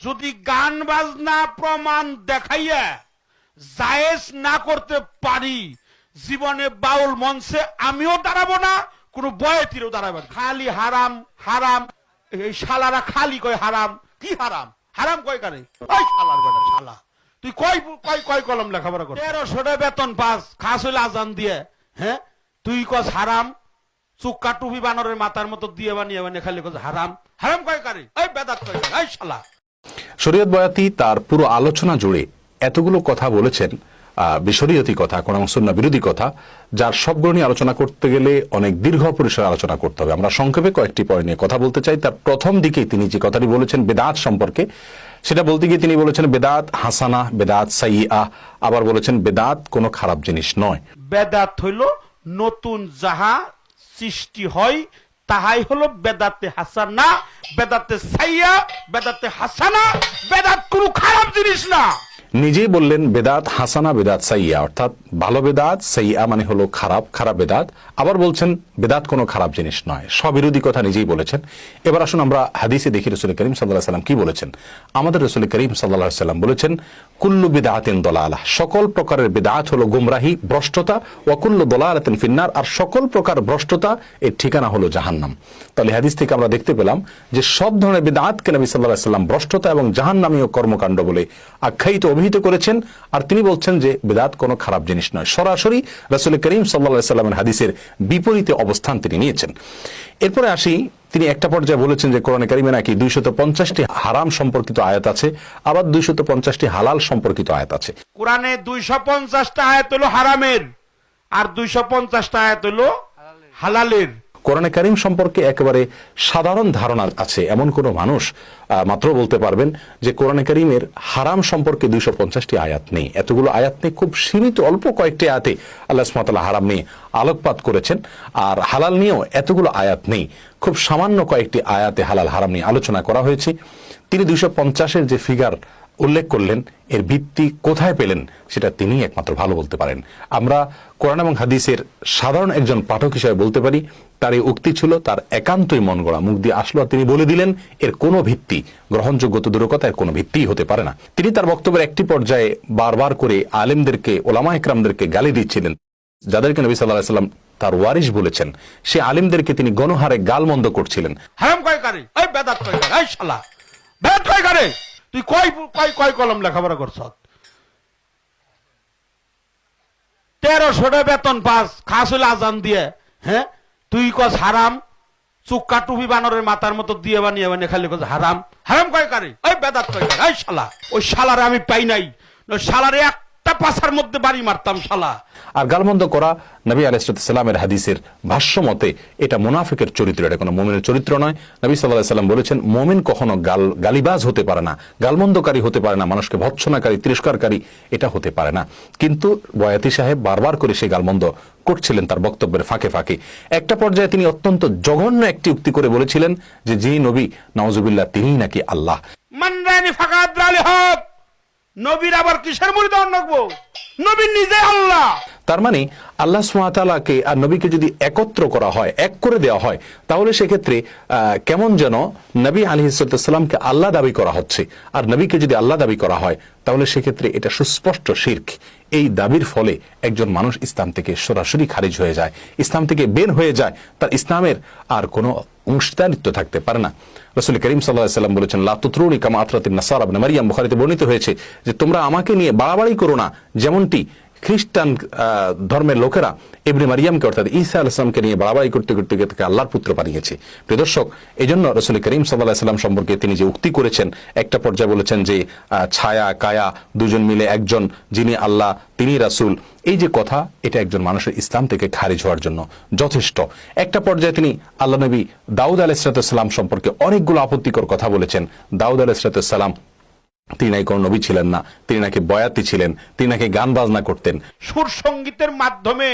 যদি গান বাজনা প্রমাণ দেখাইয়া জায়েজ না করতে পারি, জীবনে বাউল মঞ্চে আমিও দাঁড়াবো না, কোন বয়াতিরও দাঁড়াবো না। খালি হারাম হারাম, এই শালারা খালি কয় হারাম। কি হারাম? হারাম কয় কারে? ওই শালার বেটা শালা, তুই কয় কয় কয় কলম লেখাপড়া কর, 1300 বেতন পাস, খাস হইলে আজান দিয়ে, হ্যাঁ তুই কস হারাম। চুক্কা টুপি বানরের মাথার মতো দিয়ে বানিয়ে বানিয়ে খালি কস হারাম। হারাম কয় কারে? এই বেদাত কয় কারে? এই শালা। শরীয়ত বয়াতি তার পুরো আলোচনা জুড়ে এতগুলো কথা বলেছেন, বিশরীয়তি কথা, কোরআন সুন্নাহ বিরোধী কথা, যার সবগুলো নিয়ে আলোচনা করতে গেলে অনেক দীর্ঘ পরিসরে আলোচনা করতে হবে। আমরা সংক্ষেপে কয়েকটি পয়েন্ট নিয়ে কথা বলতে চাই। তার প্রথম দিকেই তিনি যে কথাটি বলেছেন বেদাত সম্পর্কে, সেটা বলতে গিয়ে তিনি বলেছেন বেদাত হাসানা, বেদাত সাইয়্যা, আবার বলেছেন বেদাত কোনো খারাপ জিনিস নয়। বেদাত হইল নতুন যাহা সৃষ্টি হয় তাহাই হলো বেদাতে হাসানা, বেদাতে সাইয়্যা, বেদাতে হাসানা। বেদাত কোনো খারাপ জিনিস না। নিজেই বললেন বেদাত হাসানা, বেদাত সাইয়্যা, অর্থাৎ ভালো বেদাত, সাইয়্যা মানে হলো খারাপ, খারাপ বেদাত। আবার বলছেন বেদাত কোনো খারাপ জিনিস নয়, স্ববিরোধী কথা নিজেই বলেছেন। এবার আসুন আমরা হাদিসে দেখি রাসূল করিম সাল্লাল্লাহু আলাইহি ওয়াসাল্লাম কি বলেছেন। আমাদের রাসূল করিম সাল্লাল্লাহু আলাইহি ওয়াসাল্লাম বলেছেন কুল্লু বিদআতিন দালালাহ, সকল প্রকারের বিদআত হলো গোমরাহি, ভ্রষ্টতা, ওয়া কুল্লু দালালাতিন ফিন্নার, আর সকল প্রকার ভ্রষ্টতা এর ঠিকানা হলো জাহান্নাম। তাহলে হাদিস থেকে আমরা দেখতে পেলাম যে সব ধরনের বিদআতকে নবী সাল্লাল্লাহু আলাইহি ওয়াসাল্লাম ভ্রষ্টতা এবং জাহান্নামীয় কর্মকাণ্ড বলে আখ্যায়িত, অভিহিত করেছেন। আর তিনি বলছেন যে বিদআত কোনো খারাপ জিনিস নয়। সরাসরি রাসূল করিম সাল্লাল্লাহু আলাইহি ওয়াসাল্লামের হাদিসের বিপরীতে অবস্থান তিনি নিয়েছেন। এরপরে আসি, তিনি একটা পর্যায়ে বলেছেন যে কোরআনে কারিমে নাকি 250টি হারাম সম্পর্কিত আয়াত আছে, আবার 250টি হালাল সম্পর্কিত আয়াত আছে। কোরআনে 250টা আয়াত হলো হারামের, আর 250টা আয়াত হলো হালালের। কোরআনে কারিম সম্পর্কে একেবারে সাধারণ ধারণা আছে এমন কোন মানুষ মাত্র বলতে পারবেন যে কোরআনে কারিমের হারাম সম্পর্কে 250টি আয়াত নেই। এতগুলো আয়াত নেই, খুব সীমিত অল্প কয়েকটি আয়াতে আল্লাহ সুবহানাহু ওয়া তাআলা হারাম নিয়ে আলোকপাত করেছেন, আর হালাল নিয়েও এতগুলো আয়াত নেই। খুব সামান্য কয়েকটি আয়াতে হালাল হারাম নিয়ে আলোচনা করা হয়েছে। তিনি 250-এর যে ফিগার উল্লেখ করলেন, এর ভিত্তি কোথায় পেলেন সেটা তিনি একমাত্র ভালো বলতে পারেন। আমরা কোরআন এবং হাদিসের সাধারণ একজন পাঠক হিসেবে বলতে পারি তার এই উক্তি ছিল তার একান্তই মন গড়া, মুখ দিয়ে আসলো আর তিনি বলে দিলেন, এর কোনো ভিত্তি, গ্রহণযোগ্য তো দূরের কথা, এর কোনো ভিত্তিই হতে পারে না। তিনি তার বক্তব্যের একটি পর্যায়ে বারবার করে আলেমদেরকে, ওলামা ইকরামদেরকে গালি দিচ্ছিলেন, যাদেরকে নবী সাল্লাল্লাহু আলাইহি ওয়াসাল্লাম তার ওয়ারিস বলেছেন। সে আলেমদেরকে তিনি গণহারে গালমন্দ করছিলেন। হারাম কয় কারে? এই বেদাত কয় কারে? এই শালা বেদাত কয় কারে? তুই কয় কয় কয় কলম লেখাপড়া করছ? 1300 বেতন পাস, খাস হইলে আজান দিয়ে, হ্যাঁ তুই কস হারাম। চুক্কা টুপি বানরের মাথার মতো দিয়ে বানিয়ে বানিয়ে খালি কস হারাম। হারাম কয় কারে? এই বেদাত কয় কারে? এই শালা, ওই শালারে আমি পাই নাই, শালারে একটা পাছার মধ্যে বাড়ি মারতাম শালা। আর গালমন্দ করা নবী আলাইহিস সালামের হাদিসের ভাষ্য মতে এটা মুনাফিকের চরিত্র, এটা কোনো মুমিনের চরিত্র নয়। নবী সাল্লাল্লাহু আলাইহি ওয়াসাল্লাম বলেছেন মুমিন কখনো গালিবাজ হতে পারে না, গালমন্দকারী হতে পারে না, মানুষকে ভৎসনাকারী, তিরস্কারকারী এটা হতে পারে না। কিন্তু বয়াতি সাহেব বারবার করে সেই গালমন্দ করছিলেন তার বক্তব্যের ফাঁকে ফাঁকে। একটা পর্যায়ে তিনি অত্যন্ত জঘন্য একটি উক্তি করে বলেছিলেন যে যে নবী নাউজুবিল্লাহ তিনিই নাকি আল্লাহ। মানরানি ফাকাত রালি হক, নবীর আবার কিসের মুরিদ হনগবো? নবী নিজে আল্লাহ। তার মানে আল্লাহ সুবহানাহু ওয়া তাআলাকে আর নবীকে যদি একত্র করা হয়, এক করে দেওয়া হয়, তাহলে সেক্ষেত্রে কেমন যেন নবী আলাইহিস সালামকে আল্লাহ দাবি করা হচ্ছে। আর নবীকে যদি আল্লাহ দাবি করা হয় তাহলে সেক্ষেত্রে এটা সুস্পষ্ট শিরক। এই দাবির ফলে একজন মানুষ ইসলাম থেকে সরাসরি খারিজ হয়ে যায়, ইসলাম থেকে বের হয়ে যায়, তার ইসলামের আর কোনো অংশীদারিত্ব থাকতে পারে না। রাসূল করিম সাল্লাল্লাহু আলাইহি ওয়াসাল্লাম বলেছেন লা তুতরুনি কামা আতরাতিন নাসারা ইবনে মারইয়াম, বুখারীতে বর্ণিত হয়েছে যে তোমরা আমাকে নিয়ে বাড়াবাড়ি করো না, যেমনটি খ্রিস্টান ধর্মের লোকেরা ইবনে মারইয়ামকে অর্থাৎ ঈসা আলাইহিস সালামকে নিয়ে বাড়াবাড়ি করতে করতে তাকে আল্লাহর পুত্র বানিয়েছে। প্রিয় দর্শক, এজন্য রাসূল করিম সাল্লাল্লাহু আলাইহি ওয়াসাল্লাম সম্পর্কে তিনি যে উক্তি করেছেন, একটা পর্যায়ে বলেছেন যে ছায়া কায়া দুজন মিলে একজন, যিনি আল্লাহ তিনি রাসূল, এই যে কথা, এটা একজন মানুষের ইসলাম থেকে খারিজ হওয়ার জন্য যথেষ্ট। একটা পর্যায়ে তিনি আল্লাহ নবী দাউদ আলাইহিস সালাম সম্পর্কে অনেকগুলো আপত্তিকর কথা বলেছেন। দাউদ আলাইহিস সালাম তিনি নাকি কোনো নবী ছিলেন না, তিনি নাকি বয়াতি ছিলেন, তিনি নাকি গান বাজনা করতেন। সুর সঙ্গীতের মাধ্যমে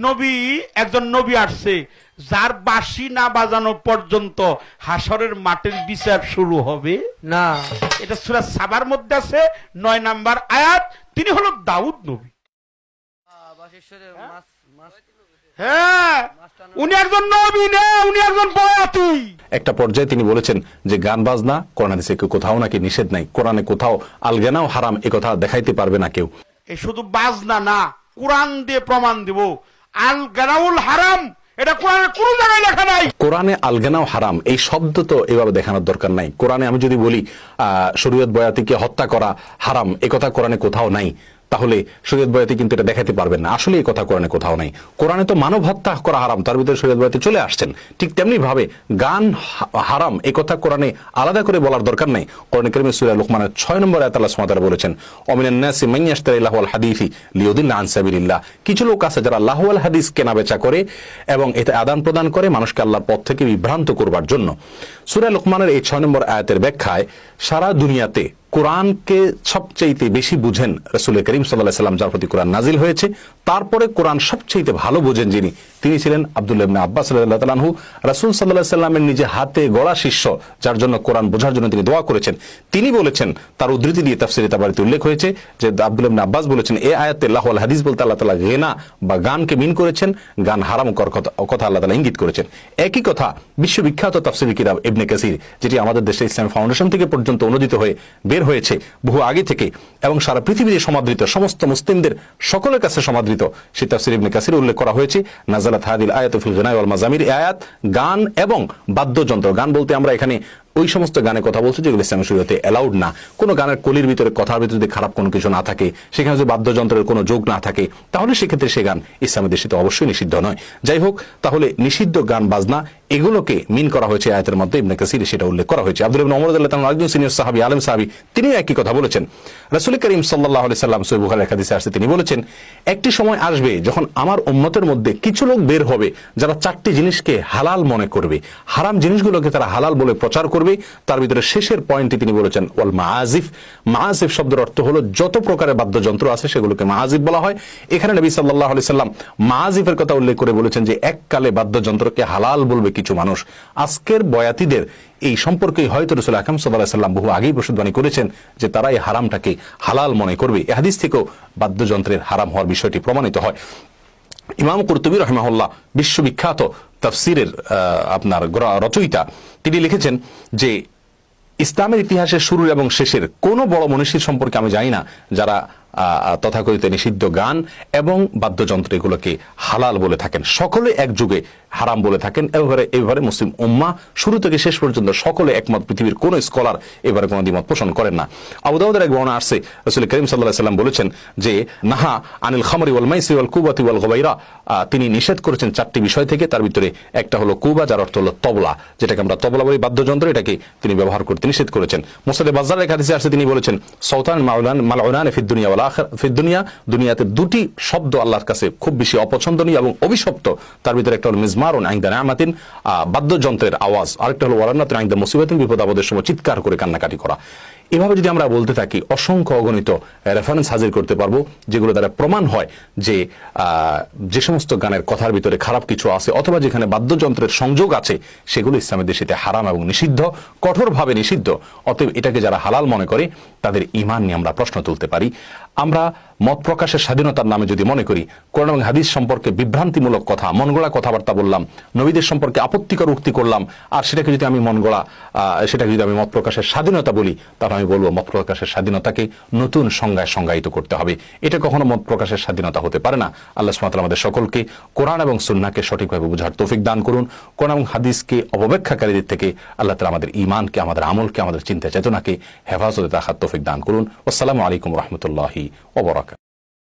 নবী, একজন নবী আসছে যার বাঁশি না বাজানো পর্যন্ত হাসরের মাঠের বিচার শুরু হবে না। এটা সূরা সাবার মধ্যে আছে 9 নম্বর আয়াত। তিনি হলো দাউদ নবী। হ্যাঁ, উনি একজন নবী না, উনি একজন বয়াতি। একটা পর্যায়ে তিনি বলেছেন যে গান বাজনা কোরআন হাদিসে কোথাও নাকি নিষেধ নাই, কোরআনে কোথাও আলগেনাও হারাম এ কথা দেখাইতে পারবে না কেউ। এই শুধু বাজনা না, কোরআন দিয়ে প্রমাণ দিব আল গানাউল হারাম, এটা কোরআনের কোনো জায়গায় লেখা নাই। কোরআনে আলগেনাও হারাম এই শব্দ তো এভাবে দেখানোর দরকার নাই। কোরআনে আমি যদি বলি শরীয়ত বয়াতিকে হত্যা করা হারাম, এ কথা কোরআনে কোথাও নাই, তাহলে শরীয়ত বয়াতি কিন্তু এটা দেখাতে পারবেন না। আসলে এই কথা কোরআনে কোথাও নাই। কোরআনে তো মানব হত্যা করা হারাম, তার ভিতরে শরীয়ত বয়াতি চলে আসছেন। ঠিক তেমনি ভাবে গান হারাম এই কথা কোরআনে আলাদা করে বলার দরকার নাই। কোরআনে কারীমে সূরা লুকমানের 6 নম্বর আয়াতে আল্লাহ সুবহানাহু ওয়া তাআলা বলেছেন, ওমিনান নাসি মান ইয়াশতারি লাহওয়াল হাদিসি লিয়ুদিল্লা আন সাবিলিল্লাহ। কিছু লোক আছে যারা লাহওয়াল হাদিস কেনা বেচা করে এবং এতে আদান প্রদান করে মানুষকে আল্লাহর পথ থেকে বিভ্রান্ত করবার জন্য। সূরা লুকমানের এই 6 নম্বর আয়াতের ব্যাখ্যায় সারা দুনিয়াতে কোরআনকে সবচেয়ে বেশি বুঝেন রাসূল করিম সাল্লাল্লাহু আলাইহি সাল্লাম, যার প্রতি কোরআন নাজিল হয়েছে। তারপরে কোরআন সবচেয়ে ভালো বোঝেন যিনি, তিনি ছিলেন আব্দুল্লাহ ইবনে আব্বাস রাদিয়াল্লাহু তাআলা আনহু, রাসূল সাল্লাল্লাহু আলাইহি সাল্লামের নিজে হাতে গড়া শিষ্য, যার জন্য কোরআন বোঝার জন্য তিনি দোয়া করেছেন। তিনি বলেছেন, তার উদ্ধৃতি দিয়ে তাফসীরে তাবারিতে উল্লেখ হয়েছে যে আব্দুল্লাহ ইবনে আব্বাস বলেছেন, এই আয়াতে লাহওয়াল হাদিস বলতে আল্লাহ তাআলা গিনা বা গানকে মিন করেছেন, গান হারাম করার কথা আল্লাহ তাআলা ইঙ্গিত করেছেন। একই কথা বিশ্ববিখ্যাত তাফসীরের কিতাব ইবনে কাসির, যেটি আমাদের দেশে ইসলামিক ফাউন্ডেশন থেকে পর্যন্ত অনুদিত হয়ে বের হয়েছে বহু আগে থেকে এবং সারা পৃথিবীতে সমাদৃত, সমস্ত মুসলিমদের সকলের কাছে সমাদৃত, সেই তাফসীর ইবনে কাসির উল্লেখ করা হয়েছে, নাযালাত হাদিল আয়াতু ফিল গিনা ওয়াল মাজামির। এই আয়াত গান এবং বাদ্যযন্ত্র, গান বলতে আমরা এখানে ওই সমস্ত গানে কথা বলছি যেগুলো ইসলামী শরীয়তে অ্যালাউড না। কোনো গানের কলির ভিতরে, কথার ভিতরে যদি খারাপ কোনো কিছু না থাকে, সেখানে যদি বাদ্যযন্ত্রের কোনো যোগ না থাকে, তাহলে সেক্ষেত্রে সে গান ইসলামী দেশে তো অবশ্যই নিষিদ্ধ নয়। যাই হোক, তাহলে নিষিদ্ধ গান বাজনা এগুলোকে মিন করা হয়েছে আয়াতের মধ্যে, ইবনে কাসির সেটা উল্লেখ করা হয়েছে। আব্দুল্লাহ ইবনে ওমর রাদিয়াল্লাহু তাআলা একজন সিনিয়র সাহাবী, আলেম সাহাবী, তিনি একই কথা বলেছেন। রাসূল করিম সাল্লাল্লাহু আলাইহি সাল্লাম সহিহ বুখারীর হাদিসে আসছে, তিনি বলেছেন, একটি সময় আসবে যখন আমার উম্মতের মধ্যে কিছু লোক বের হবে যারা 4টি জিনিসকে হালাল মনে করবে, হারাম জিনিসগুলোকে তারা হালাল বলে প্রচার করবে। তার ভিতরে শেষের পয়েন্টটি তিনি বলেছেন ওয়াল মাআজিফ। মাআজিফ শব্দের অর্থ হলো যত প্রকারের বাদ্যযন্ত্র আছে সেগুলোকে মাআজিফ বলা হয়। এখানে নবী সাল্লাল্লাহু আলাইহি সাল্লাম মাআজিফের কথা উল্লেখ করে বলেছেন যে এককালে বাদ্যযন্ত্রকে হালাল বলবে কিছু মানুষ। আজকের বয়াতিদের এই সম্পর্কে হয়তো রাসূল আকরাম সাল্লাল্লাহু আলাইহি সাল্লাম বহু আগেই ভবিষ্যদ্বাণী করেছেন যে তারা এই হারামটাকে হালাল মনে করবে। এই হাদিস থেকেও বাদ্যযন্ত্রের হারাম হওয়ার বিষয়টি প্রমাণিত হয়। ইমাম কুরতুবী রাহিমাহুল্লাহ, বিশ্ববিখ্যাত তাফসীরের আপনার রচয়িতা, তিনি লিখেছেন যে ইসলামের ইতিহাসের শুরু এবং শেষের কোনো বড় মনীষীর সম্পর্কে আমি জানি না যারা তথাকথিত নিষিদ্ধ গান এবং বাদ্যযন্ত্র এগুলোকে হালাল বলে থাকেন। সকলে এক যুগে হারাম বলে থাকেন। এবারে মুসলিম উম্মাহ শুরু থেকে শেষ পর্যন্ত সকলে একমত, পৃথিবীর কোন স্কলার এবারে কোনো দ্বিমত পোষণ করেন না। আবু দাউদের এক বর্ণনা আসছে, রাসূল করিম সাল্লাল্লাহু আলাইহি সাল্লাম বলেছেন যে নাহা আনিল খামরি ওয়াল মাইসির ওয়াল কুবাতি ওয়াল গবাইরা, তিনি নিষেধ করেছেন 4টি বিষয় থেকে। তার ভিতরে একটা হলো কুবা, যার অর্থ হলো তবলা, যেটাকে আমরা তবলা বলি বাদ্যযন্ত্র, এটাকে তিনি ব্যবহার করতে নিষেধ করেছেন। মুসনাদে বাজ্জারের এক হাদিসে আসছে, তিনি বলেছেন সাউতান মালউনান ফিদ দুনিয়া ওয়াল আখিরা, ফিদ দুনিয়া, দুনিয়াতে 2টি শব্দ আল্লাহর কাছে খুব বেশি অপছন্দনীয় এবং অভিশপ্ত। তার ভিতরে একটা হলো মিজমারুন ইনদা নিআমাতিন, বাদ্যযন্ত্রের আওয়াজ, আরেকটা হলো ওয়ারানাতুন ইনদা মুসিবাতিন, বিপদ আপদের সময় চিৎকার করে কান্নাকাটি করা। এভাবে যদি আমরা বলতে থাকি অসংখ্য অগণিত রেফারেন্স হাজির করতে পারবো, যেগুলো দ্বারা প্রমাণ হয় যে যে সমস্ত গানের কথার ভিতরে খারাপ কিছু আছে অথবা যেখানে বাদ্যযন্ত্রের সংযোগ আছে সেগুলো ইসলামের দেশে হারাম এবং নিষিদ্ধ, কঠোরভাবে নিষিদ্ধ। অতএব এটাকে যারা হালাল মনে করে তাদের ঈমান নিয়ে আমরা প্রশ্ন তুলতে পারি। আমরা মত প্রকাশের স্বাধীনতার নামে যদি মনে করি কোরআন এবং হাদিস সম্পর্কে বিভ্রান্তিমূলক কথা, মনগড়া কথাবার্তা বললাম, নবীদের সম্পর্কে আপত্তিকর উক্তি করলাম, আর সেটাকে যদি আমি সেটাকে যদি আমি মত প্রকাশের স্বাধীনতা বলি, তাহলে আমি বলবো মত প্রকাশের স্বাধীনতাকে নতুন সংজ্ঞায় সংজ্ঞায়িত করতে হবে। এটা কখনো মত প্রকাশের স্বাধীনতা হতে পারে না। আল্লাহ সুবহানাহু ওয়া তাআলা আমাদের সকলকে কোরআন এবং সুন্নাহকে সঠিকভাবে বুঝার তৌফিক দান করুন। কোরআন এবং হাদিসকে অপব্যাখ্যাকারীদের থেকে আল্লাহ তাআলা আমাদের ঈমানকে, আমাদের আমলকে, আমাদের চিন্তা চেতনাকে হেফাজতে রাখার তৌফিক দান করুন। আসসালামু আলাইকুম ওয়া রাহমাতুল্লাহি ওয়া বারাকাতুহু।